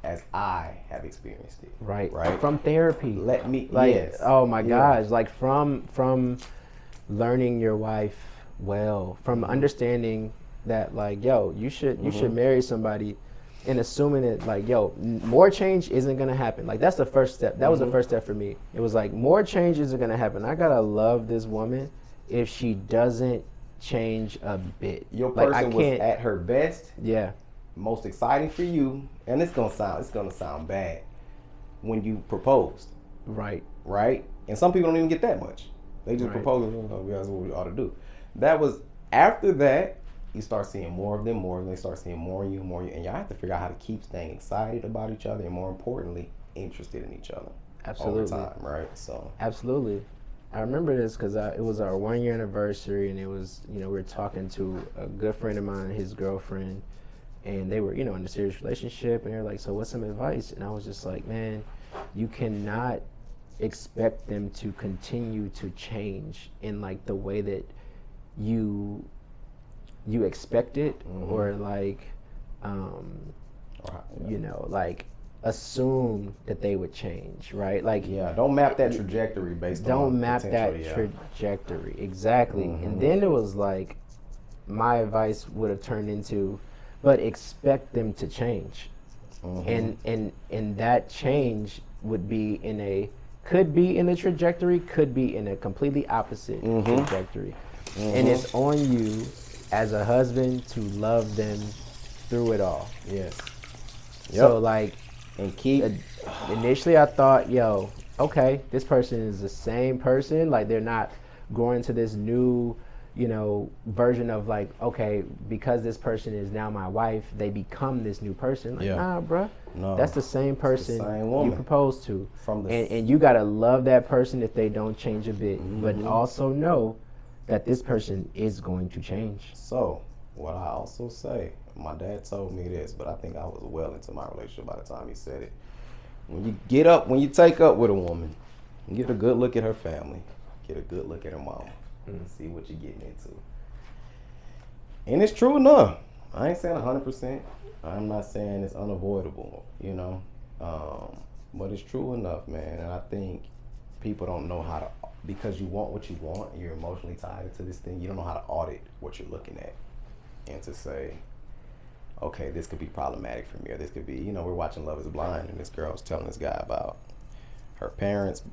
as I have experienced it. Right. Right. From therapy. Let me, like, yes. Oh my gosh. Like from learning your wife well, from understanding that, like, yo, you should marry somebody, and assuming that, like, yo, more change isn't gonna happen. Like, that's the first step. That was the first step for me. It was like, more change isn't gonna happen. I gotta love this woman if she doesn't change a bit. Your person was at her best. Yeah. Most exciting for you, and it's gonna sound bad when you proposed. Right. And some people don't even get that much. They just propose, that's what we ought to do. That was after that. You start seeing more of them. They start seeing more of you, and y'all have to figure out how to keep staying excited about each other, and more importantly, interested in each other. Absolutely. Over time, right? So. Absolutely. I remember this because it was our 1-year anniversary, and it was, you know, we were talking to a good friend of mine and his girlfriend, and they were, you know, in a serious relationship, and they're like, so what's some advice? And I was just like, man, you cannot expect them to continue to change in like the way that you expect it, or like, you know, like assume that they would change, right? Like, don't map that trajectory based on don't map that potential, trajectory, exactly. And then it was like, my advice would have turned into, but expect them to change, and that change would be could be in a trajectory, could be in a completely opposite trajectory, and it's on you as a husband to love them through it all. Yes. So like, and keep. Initially, I thought, yo, okay, this person is the same person. Like, they're not growing to this new, you know, version of like, okay, because this person is now my wife, they become this new person. Like, nah, bruh. No. That's the same person the same you woman. propose to. From the And you gotta love that person if they don't change a bit, but Mhm. also know that this person is going to change. So, what I also say, my dad told me this, but I think I was well into my relationship by the time he said it. When you take up with a woman, get a good look at her family, get a good look at her mama, see what you're getting into. And it's true enough. I ain't saying 100%. I'm not saying it's unavoidable, you know. But it's true enough, man. And I think people don't know how to, because you want what you want, you're emotionally tied to this thing, you don't know how to audit what you're looking at. And to say, okay, this could be problematic for me, or this could be, we're watching Love is Blind, and this girl was telling this guy about her parents,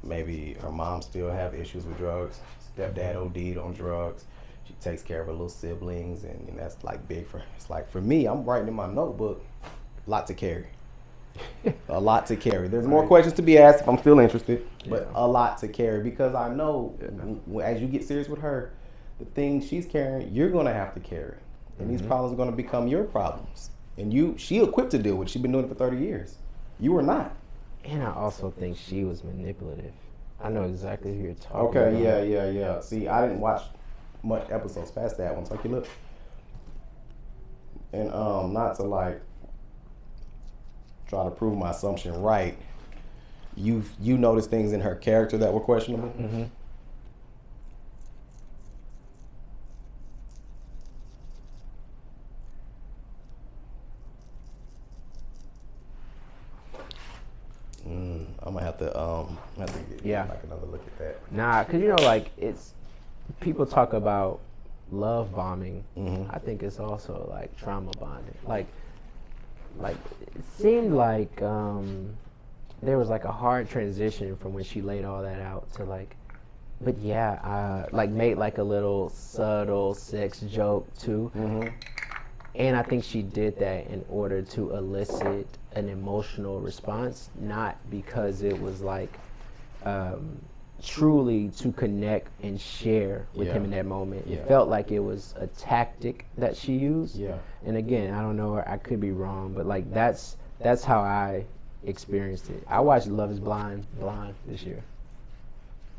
maybe her mom still have issues with drugs, stepdad OD'd on drugs, she takes care of her little siblings, and that's like big for her. It's like, for me, I'm writing in my notebook, a lot to carry. A lot to carry. There's more questions to be asked if I'm still interested, but a lot to carry, because I know as you get serious with her, the things she's carrying, you're going to have to carry. And these problems are going to become your problems. And she equipped to deal with it. She's been doing it for 30 years. You were not. And I also think she was manipulative. I know exactly who you're talking about. Okay, yeah. See, I didn't watch much episodes past that one. Take a look. And not to try to prove my assumption right, you noticed things in her character that were questionable? Mm-hmm. I'm gonna have to get like another look at that. Nah, cause it's people talk about love bombing. I think it's also like trauma bonding. Like it seemed like there was like a hard transition from when she laid all that out to but yeah, made like a little subtle sex joke too. And I think she did that in order to elicit an emotional response, not because it was truly to connect and share with him in that moment. It felt like it was a tactic that she used. Yeah. And again, I don't know, I could be wrong, but that's how I experienced it. I watched Love is Blind this year.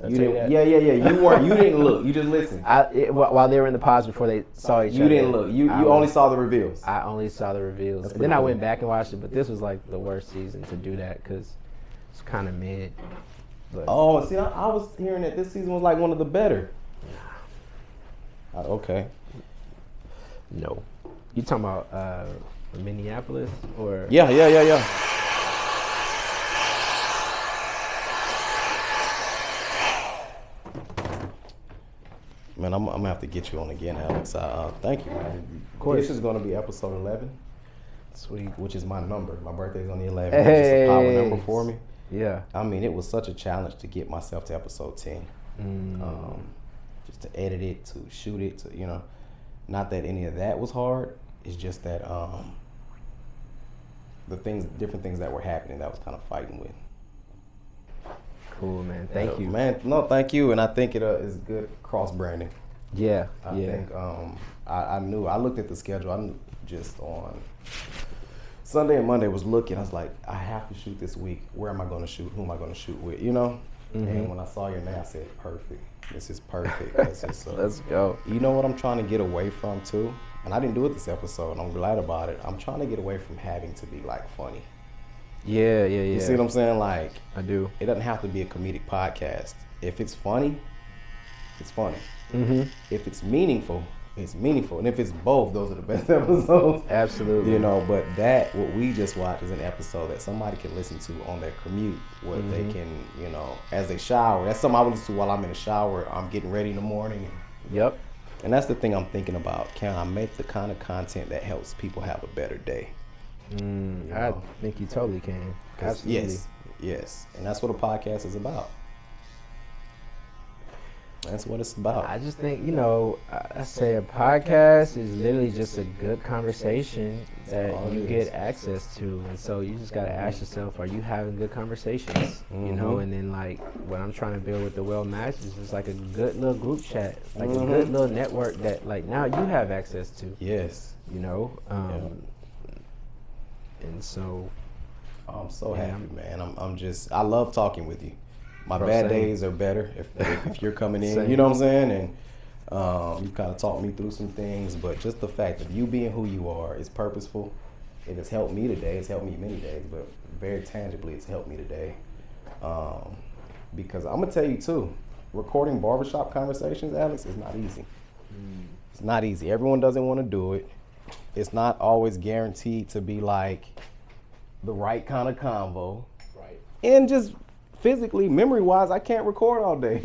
You didn't, yeah. You didn't look. You just listened. While they were in the pods before they saw each other. You didn't look. You only saw the reveals. I only saw the reveals. And then I went back and watched it, but this was like the worst season to do that because it's kind of mid. But. Oh, see, I was hearing that this season was like one of the better. Okay. No. You talking about Minneapolis or? Yeah. Man, I'm gonna have to get you on again, Alex. Thank you, man. Of course. This is gonna be episode 11. Sweet. Which is my number. My birthday's on the 11th. Hey. Which is a power number for me. Yeah. I mean, it was such a challenge to get myself to episode 10. Just to edit it, to shoot it, to, not that any of that was hard. It's just that different things that were happening that I was kind of fighting with. Cool, man. Thank you. Man, no, thank you. And I think it is good cross-branding. Yeah. I think I knew. I looked at the schedule. I knew just on Sunday and Monday was looking. I was like, I have to shoot this week. Where am I going to shoot? Who am I going to shoot with? And when I saw your name, I said, perfect. This is perfect. Let's go. You know what I'm trying to get away from too? And I didn't do it this episode. And I'm glad about it. I'm trying to get away from having to be funny. Yeah. You see what I'm saying? I do. It doesn't have to be a comedic podcast. If it's funny, it's funny. If it's meaningful, it's meaningful. And if it's both, those are the best episodes. Absolutely. But what we just watched is an episode that somebody can listen to on their commute, where they can, as they shower. That's something I would listen to while I'm in the shower. I'm getting ready in the morning. Yep. And that's the thing I'm thinking about. Can I make the kind of content that helps people have a better day? I think you totally can. Absolutely. Yes. And that's what a podcast is about. That's what it's about. I just think, I say a podcast is literally just a good conversation that you get access to. And so you just got to ask yourself, are you having good conversations? And then what I'm trying to build with the Well Match is just like a good little group chat, a good little network that now you have access to. Yes. And so I'm so Yeah. happy, man. I love talking with you. My Bro, bad same. days are better if you're coming in. Same. You know what I'm saying? And you kind of talked me through some things, but just the fact of you being who you are is purposeful. It has helped me today. It's helped me many days, but very tangibly, it's helped me today. Because I'm gonna tell you too, recording barbershop conversations, Alex, is not easy. It's not easy. Everyone doesn't want to do it. It's not always guaranteed to be like the right kind of convo. Right. And just physically, memory-wise, I can't record all day.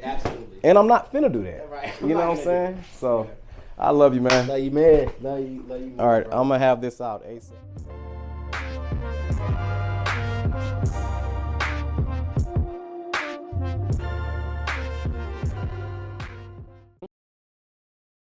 Absolutely. And I'm not finna do that. Right. You know what I'm saying? So, I love you, man. love you, man. Love you, man. All right, I'm gonna have this out ASAP.